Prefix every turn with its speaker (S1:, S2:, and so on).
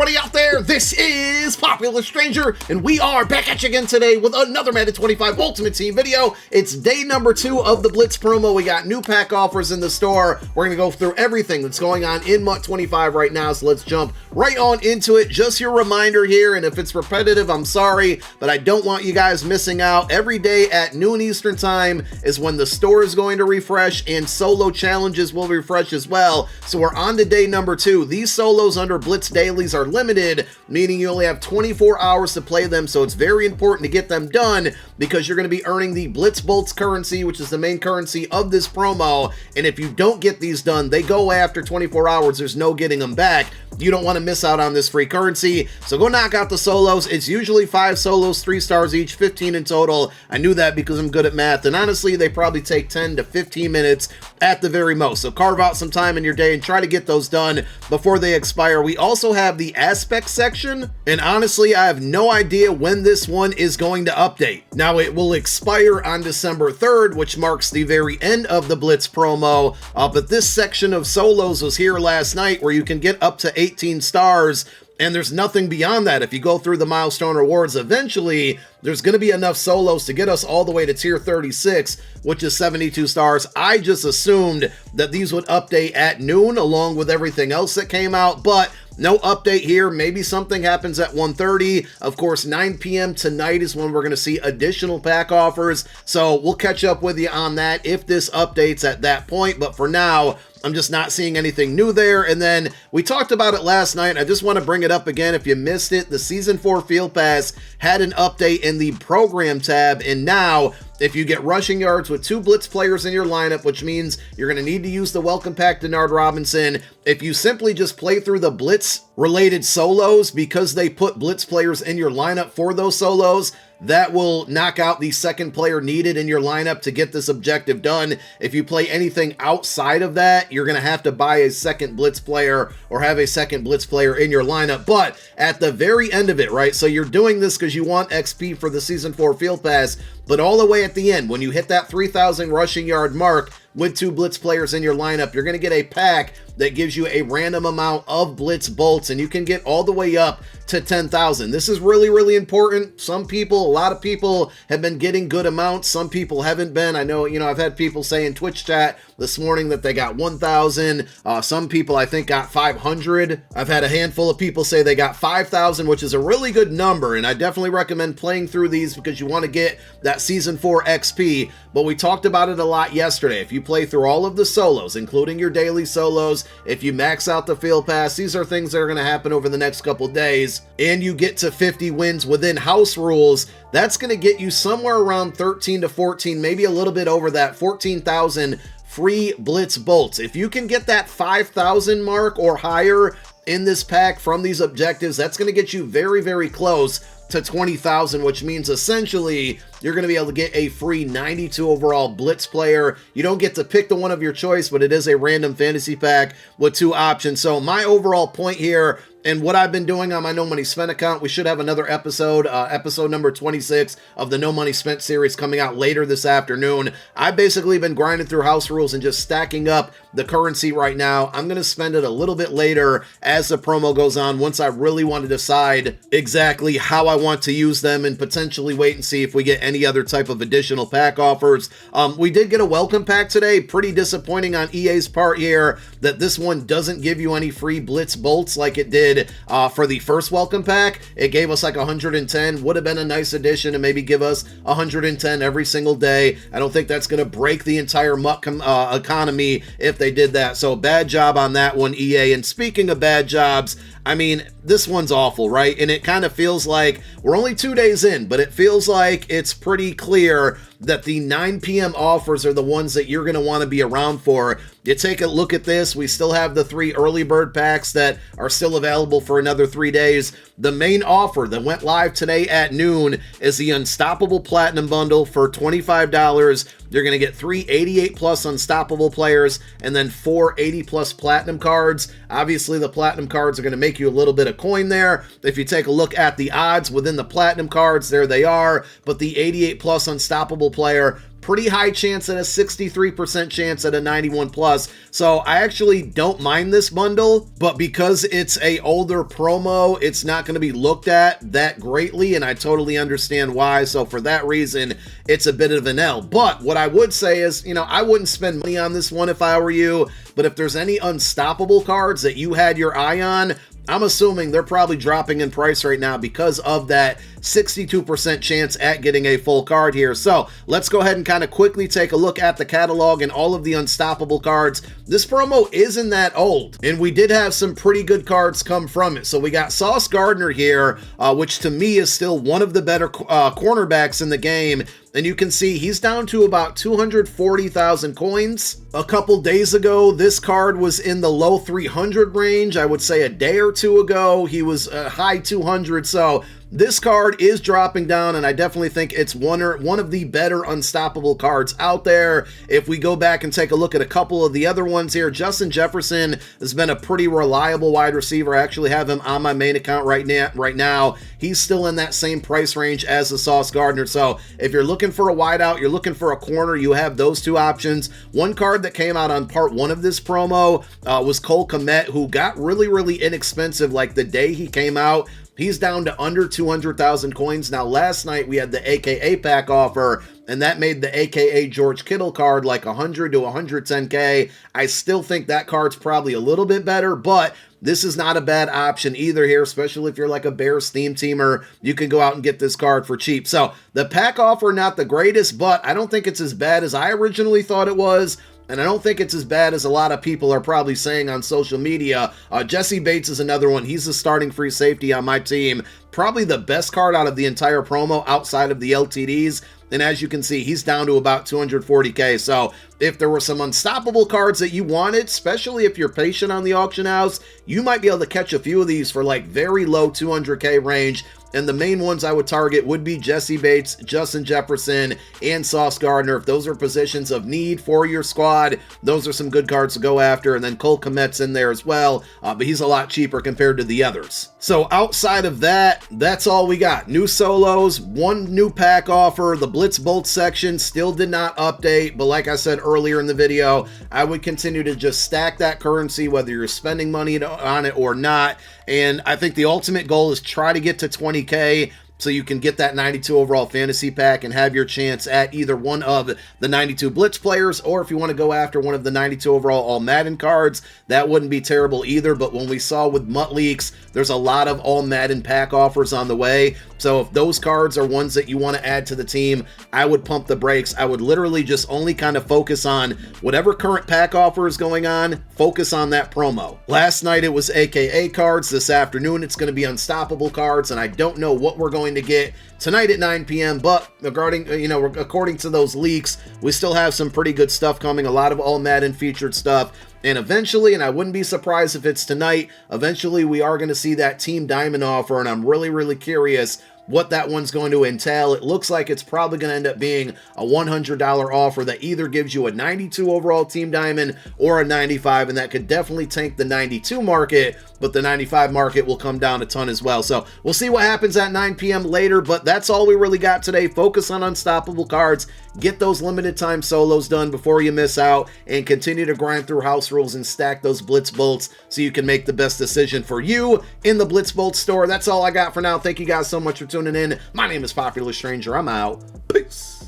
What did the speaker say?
S1: everybody out there, this is Popular Stranger, and we are back at you again today with another Madden 25 Ultimate Team video. It's day number 2 of the Blitz promo. We got new pack offers in the store. We're going to go through everything that's going on in MUT 25 right now, so let's jump right on into it. Just your reminder here, and if it's repetitive, I'm sorry, but I don't want you guys missing out. Every day at noon Eastern time is when the store is going to refresh, and solo challenges will refresh as well. So we're on to day number 2. These solos under Blitz dailies are limited, meaning you only have 24 hours to play them, so it's very important to get them done because you're going to be earning the Blitz Bolts currency, which is the main currency of this promo, and if you don't get these done, they go after 24 hours. There's no getting them back. You don't want to miss out on this free currency, so go knock out the solos. It's usually 5 solos, 3 stars each, 15 in total. I knew that because I'm good at math, and honestly, they probably take 10 to 15 minutes at the very most, so carve out some time in your day and try to get those done before they expire. We also have the aspect section, and honestly, I have no idea when this one is going to update. Now, it will expire on December 3rd, which marks the very end of the Blitz promo, but this section of solos was here last night where you can get up to 18 stars, and there's nothing beyond that. If you go through the milestone rewards, eventually there's going to be enough solos to get us all the way to tier 36, which is 72 stars. I just assumed that these would update at noon along with everything else that came out, but no update here. Maybe something happens at 1:30. Of course, 9 p.m. tonight is when we're going to see additional pack offers, so we'll catch up with you on that if this updates at that point, but for now, I'm just not seeing anything new there. And then we talked about it last night. I just want to bring it up again if you missed it. The Season 4 Field Pass had an update in the Program tab, and now if you get rushing yards with 2 Blitz players in your lineup, which means you're going to need to use the Welcome Pack Denard Robinson, if you simply just play through the Blitz-related solos because they put Blitz players in your lineup for those solos, that will knock out the second player needed in your lineup to get this objective done. If you play anything outside of that, you're going to have to buy a second Blitz player or have a second Blitz player in your lineup. But at the very end of it, right, so you're doing this because you want XP for the Season 4 Field Pass, but all the way at the end, when you hit that 3,000 rushing yard mark with 2 Blitz players in your lineup, you're going to get a pack that gives you a random amount of Blitz bolts, and you can get all the way up to 10,000. This is really, really important. Some people, a lot of people have been getting good amounts. Some people haven't been. I know, I've had people say in Twitch chat this morning that they got 1,000. Some people, I think, got 500. I've had a handful of people say they got 5,000, which is a really good number, and I definitely recommend playing through these because you want to get that Season 4 XP, but we talked about it a lot yesterday. If you play through all of the solos, including your daily solos, if you max out the Field Pass, these are things that are going to happen over the next couple days, and you get to 50 wins within house rules, that's going to get you somewhere around 13 to 14, maybe a little bit over that, 14,000 free Blitz bolts. If you can get that 5,000 mark or higher in this pack from these objectives, that's going to get you very, very close to 20,000, which means essentially you're going to be able to get a free 92 overall Blitz player. You don't get to pick the one of your choice, but it is a random fantasy pack with 2 options. So my overall point here, and what I've been doing on my No Money Spent account, we should have another episode, episode number 26 of the No Money Spent series coming out later this afternoon. I've basically been grinding through house rules and just stacking up the currency right now. I'm going to spend it a little bit later as the promo goes on, once I really want to decide exactly how I want to use them and potentially wait and see if we get any other type of additional pack offers. We did get a welcome pack today. Pretty disappointing on EA's part here that this one doesn't give you any free Blitz bolts like it did for the first welcome pack. It gave us like 110. Would have been a nice addition to maybe give us 110 every single day. I don't think that's going to break the entire MUT economy if they did that. So bad job on that one, EA. And speaking of bad jobs, I mean, this one's awful, right? And it kind of feels like we're only 2 days in, but it feels like it's pretty clear that the 9 p.m. offers are the ones that you're going to want to be around for. You take a look at this, we still have the 3 early bird packs that are still available for another 3 days. The main offer that went live today at noon is the Unstoppable Platinum Bundle for $25. You're going to get 3 88 plus Unstoppable players and then 4 80 plus Platinum cards. Obviously, the Platinum cards are going to make you a little bit of coin there. If you take a look at the odds within the Platinum cards, there they are. But the 88 plus Unstoppable player, pretty high chance at a 63% chance at a 91 plus. So I actually don't mind this bundle, but because it's a older promo, it's not going to be looked at that greatly, and I totally understand why. So for that reason, it's a bit of an L. But what I would say is, you know, I wouldn't spend money on this one if I were you, but if there's any unstoppable cards that you had your eye on, I'm assuming they're probably dropping in price right now because of that 62% chance at getting a full card here. So let's go ahead and kind of quickly take a look at the catalog and all of the unstoppable cards. This promo isn't that old, and we did have some pretty good cards come from it. So we got Sauce Gardner here, which to me is still one of the better cornerbacks in the game. And you can see he's down to about 240,000 coins. A couple days ago, this card was in the low 300 range. I would say a day or two ago, he was high 200. So this card is dropping down, and I definitely think it's one of the better unstoppable cards out there. If we go back and take a look at a couple of the other ones here, Justin Jefferson has been a pretty reliable wide receiver. I actually have him on my main account right now. He's still in that same price range as the Sauce Gardner. So if you're looking for a wideout, you're looking for a corner, you have those two options. One card that came out on part one of this promo was Cole Kmet, who got really, really inexpensive like the day he came out. He's down to under 200,000 coins. Now, last night we had the AKA pack offer, and that made the AKA George Kittle card like 100 to 110K. I still think that card's probably a little bit better, but this is not a bad option either here, especially if you're like a Bears theme teamer. You can go out and get this card for cheap. So the pack offer, not the greatest, but I don't think it's as bad as I originally thought it was. And I don't think it's as bad as a lot of people are probably saying on social media. Jesse Bates is another one. He's the starting free safety on my team. Probably the best card out of the entire promo outside of the LTDs. And as you can see, he's down to about 240K. So if there were some unstoppable cards that you wanted, especially if you're patient on the auction house, you might be able to catch a few of these for like very low 200K range. And the main ones I would target would be Jesse Bates, Justin Jefferson, and Sauce Gardner. If those are positions of need for your squad, those are some good cards to go after. And then Cole Kmet's in there as well, but he's a lot cheaper compared to the others. So outside of that, that's all we got. New solos, one new pack offer. The Blitz Bolt section still did not update, but like I said earlier in the video, I would continue to just stack that currency, whether you're spending money on it or not. And I think the ultimate goal is try to get to 20K so you can get that 92 overall fantasy pack and have your chance at either one of the 92 Blitz players, or if you want to go after one of the 92 overall All Madden cards, that wouldn't be terrible either. But when we saw with Mutt Leaks, there's a lot of All Madden pack offers on the way. So if those cards are ones that you want to add to the team, I would pump the brakes. I would literally just only kind of focus on whatever current pack offer is going on, focus on that promo. Last night it was AKA cards. This afternoon it's going to be unstoppable cards, and I don't know what we're going to get tonight at 9 p.m. But according to those leaks, we still have some pretty good stuff coming. A lot of All Madden featured stuff. And eventually, and I wouldn't be surprised if it's tonight, eventually we are going to see that Team Diamond offer, and I'm really, really curious what that one's going to entail. It looks like it's probably going to end up being a $100 offer that either gives you a 92 overall Team Diamond or a 95, and that could definitely tank the 92 market, but the 95 market will come down a ton as well. So we'll see what happens at 9 p.m. later, but that's all we really got today. Focus on unstoppable cards, get those limited time solos done before you miss out, and continue to grind through house rules and stack those Blitz Bolts so you can make the best decision for you in the Blitz Bolt store. That's all I got for now. Thank you guys so much for tuning in. My name is Popular Stranger. I'm out. Peace.